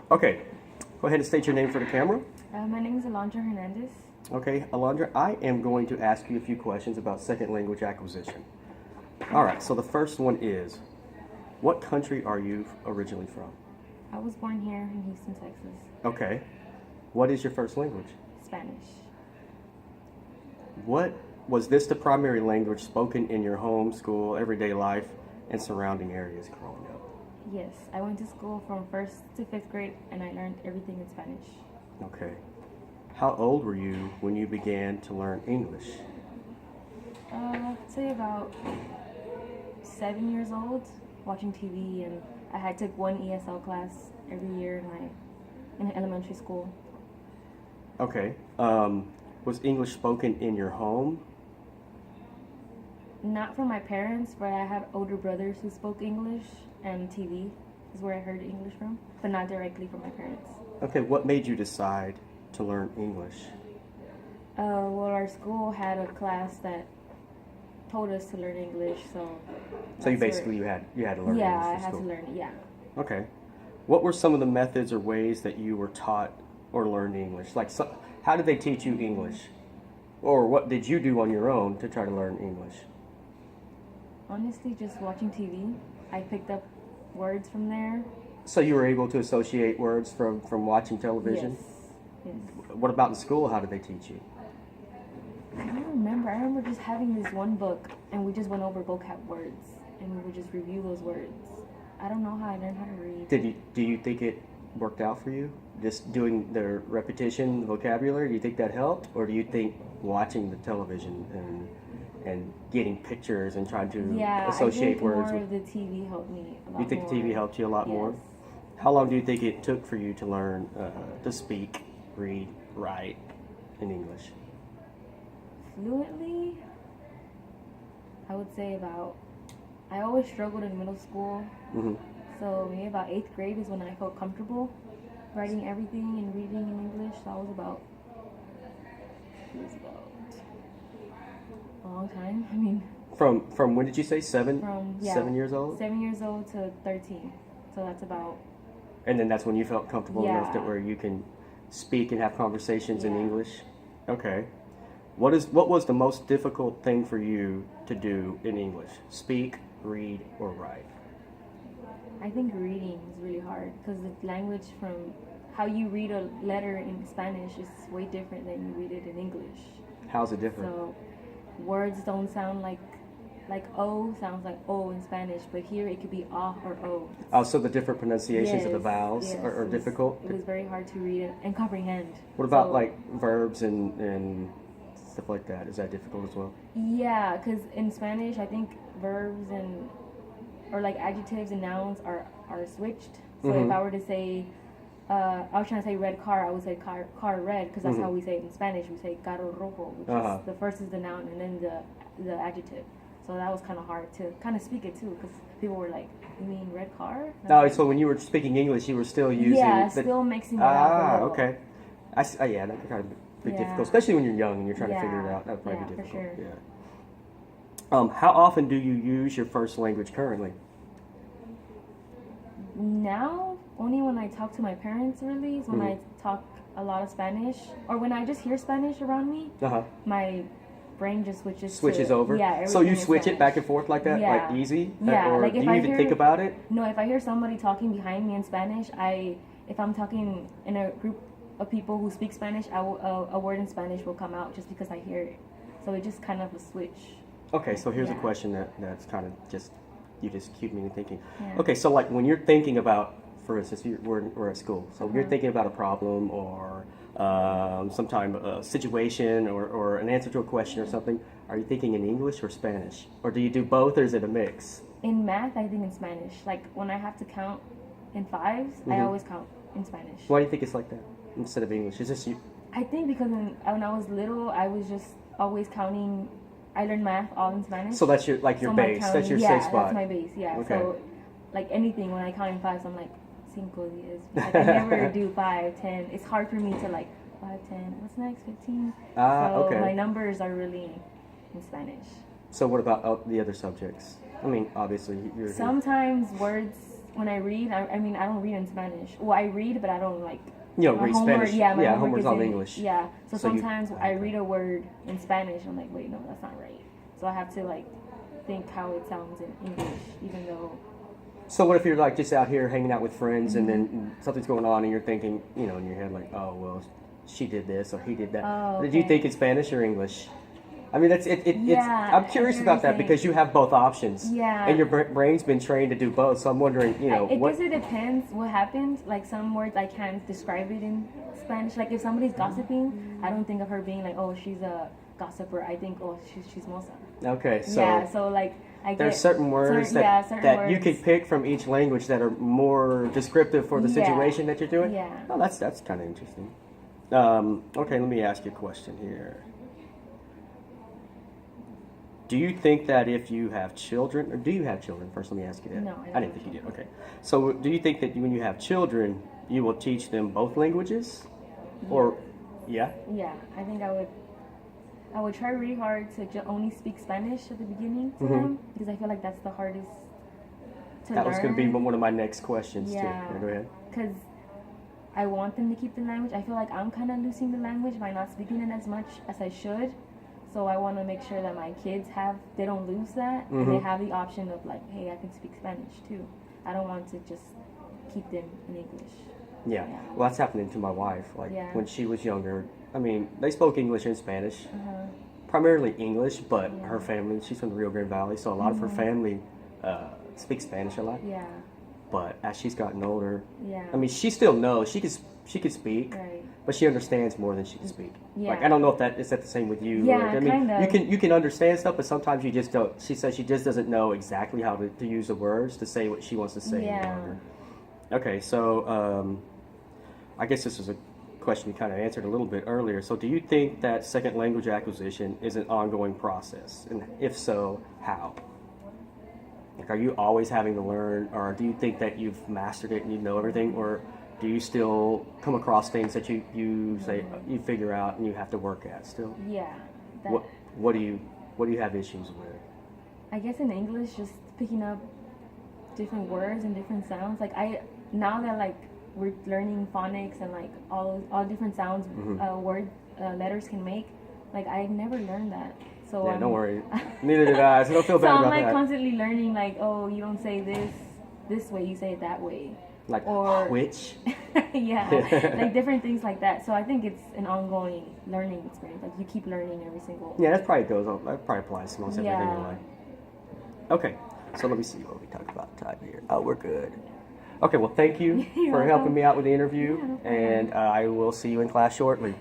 Okay, go ahead and state your name for the camera. My name is Alondra Hernandez. Okay, Alondra, I am going to ask you a few questions about second language acquisition. All right, so the first one is, what country are you originally from? I was born here in Houston, Texas. Okay, what is your first language? Spanish. What was this the primary language spoken in your home, school, everyday life, and surrounding areas growing up? Yes, I went to school from 1st to 5th grade and I learned everything in Spanish. Okay. How old were you when you began to learn English? I'd say about 7 years old, watching TV, and I had took one ESL class every year in elementary school. Okay. Was English spoken in your home? Not from my parents, but I had older brothers who spoke English, and TV is where I heard English from, but not directly from my parents. Okay, what made you decide to learn English? Well, our school had a class that told us to learn English, so. So you basically you had to learn Yeah, English I for had school. to learn it. Yeah. Okay. What were some of the methods or ways that you were taught or learned English? Like, how did they teach you English? Or what did you do on your own to try to learn English? Honestly, just watching TV, I picked up words from there. So you were able to associate words from watching television? Yes. What about in school? How did they teach you? I don't remember. I remember just having this one book, and we just went over vocab words, and we would just review those words. I don't know how I learned how to read. Do you think it worked out for you? Just doing the repetition, the vocabulary, do you think that helped? Or do you think watching the television and getting pictures and trying to associate words? I think more of the TV helped me a lot more. You think the TV helped you a lot more? Yes. How long do you think it took for you to learn to speak, read, write in English? Fluently, I would say I always struggled in middle school. Mm-hmm. So maybe about 8th grade is when I felt comfortable writing everything and reading in English. So it was about a long time. I mean, from when did you say 7? From 7 years old? 7 years old to 13. So that's about. And then that's when you felt comfortable enough that where you can speak and have conversations in English. Okay. What was the most difficult thing for you to do in English? Speak, read, or write? I think reading is really hard because the language from how you read a letter in Spanish is way different than you read it in English. How's it different? So words don't sound like O sounds like O in Spanish, but here it could be ah or O. Oh, so the different pronunciations of the vowels are difficult? It was very hard to read it and comprehend. What about like verbs and stuff like that? Is that difficult as well? Yeah, because in Spanish, I think verbs or like adjectives and nouns are switched. So if I were to say, I was trying to say red car, I would say car red, because that's how we say it in Spanish. We say carro rojo, which is the first is the noun and then the adjective. So that was kind of hard to kind of speak it too, because people were like, "You mean red car?" No, so when you were speaking English, you were still using still mixing it up. Ah, okay. Yeah, that could kind of be difficult, especially when you're young and you're trying to figure it out. That would probably be difficult. For sure. Yeah. How often do you use your first language currently? Now, only when I talk to my parents, really, is when I talk a lot of Spanish, or when I just hear Spanish around me, my brain just switches over? Yeah. So you switch it back and forth like that? Yeah. Like easy? Yeah. Or like do you even think about it? No, if I hear somebody talking behind me in Spanish, if I'm talking in a group of people who speak Spanish, a word in Spanish will come out just because I hear it. So it just kind of a switch. Okay, so here's a question that's kind of you just keep me thinking. Yeah. Okay, so like when you're thinking about, for instance, we're at school, so you're thinking about a problem or sometime a situation or an answer to a question or something, are you thinking in English or Spanish? Or do you do both, or is it a mix? In math, I think in Spanish. Like when I have to count in fives, I always count in Spanish. Why do you think it's like that instead of English? Is this you? I think because when I was little, I was just always counting. I learned math all in Spanish. So that's your base. That's your safe spot. Yeah, that's my base. Yeah. Okay. So, like anything, when I count in fives, I'm like 5, 10. Like I never do 5, 10. It's hard for me to like 5, 10. What's next? 15. So my numbers are really in Spanish. So what about the other subjects? I mean, obviously you're. Sometimes words when I read, I mean, I don't read in Spanish. Well, I read, but I don't like. You don't My read homework, Spanish. yeah, my homework homework's is all in English. Yeah, so So you- sometimes I read a word in Spanish. I'm like, wait, no, that's not right. So I have to like think how it sounds in English, even though. So what if you're like just out here hanging out with friends and then something's going on and you're thinking, you know, in your head like, oh well, she did this or he did that. Oh, Did you okay. think in Spanish or English? I mean, that's it. Yeah, I'm curious I hear about what that you're because saying. you have both options. Yeah. And your brain's been trained to do both. So I'm wondering, you know, I what. guess it depends what happened. Like some words I can't describe it in Spanish. Like if somebody's gossiping, I don't think of her being like, oh, she's a gossiper. I think, oh, she's chismosa. Okay, so. Yeah, so like I get There's certain words certain that words. you can pick from each language that are more descriptive for the Yeah. situation that you're doing. Yeah. Oh, that's kind of interesting. Okay, let me ask you a question here. Do you think that if you have children, or do you have children? First, let me ask you that. No, I didn't think you did. Okay. So, do you think that when you have children, you will teach them both languages? Or, yeah? Yeah, I think I would try really hard to only speak Spanish at the beginning to them because I feel like that's the hardest to learn. That was going to be one of my next questions, too. Yeah. Yeah, go ahead. Because I want them to keep the language. I feel like I'm kind of losing the language by not speaking it as much as I should. So I want to make sure that my kids they don't lose that, and they have the option of like, hey, I can speak Spanish too. I don't want to just keep them in English. Yeah. Well, that's happening to my wife. Like when she was younger, I mean, they spoke English and Spanish, primarily English, but her family, she's from the Rio Grande Valley, so a lot of her family speaks Spanish a lot. Yeah. But as she's gotten older, Yeah. I mean, she still knows she can speak, Right. but she understands more than she can speak. Yeah. Like I don't know if that is that the same with you. Yeah, I mean, kind of. you can understand stuff, but sometimes you just don't. She says she just doesn't know exactly how to use the words to say what she wants to say. any Yeah. longer. Okay, so I guess this is a question you kind of answered a little bit earlier. So, do you think that second language acquisition is an ongoing process, and if so, how? Like, are you always having to learn, or do you think that you've mastered it and you know everything, or do you still come across things that you say you figure out and you have to work at still? Yeah. That, What do you have issues with? I guess in English, just picking up different words and different sounds. Like now that like we're learning phonics and like all different sounds letters can make. Like I never learned that. So Yeah, don't worry. Neither did I. So don't feel so bad I'm about like that. constantly learning. Like, oh, you don't say this way. You say it that way. Like or- which? Yeah, like different things like that. So I think it's an ongoing learning experience. Like you keep learning every single. Yeah, that probably goes on. That probably applies to most everything in Yeah. life. Okay, so let me see what we talk about time here. Oh, we're good. Okay, well, thank you You're for helping welcome. me out with the interview, Yeah, no problem. and I will see you in class shortly.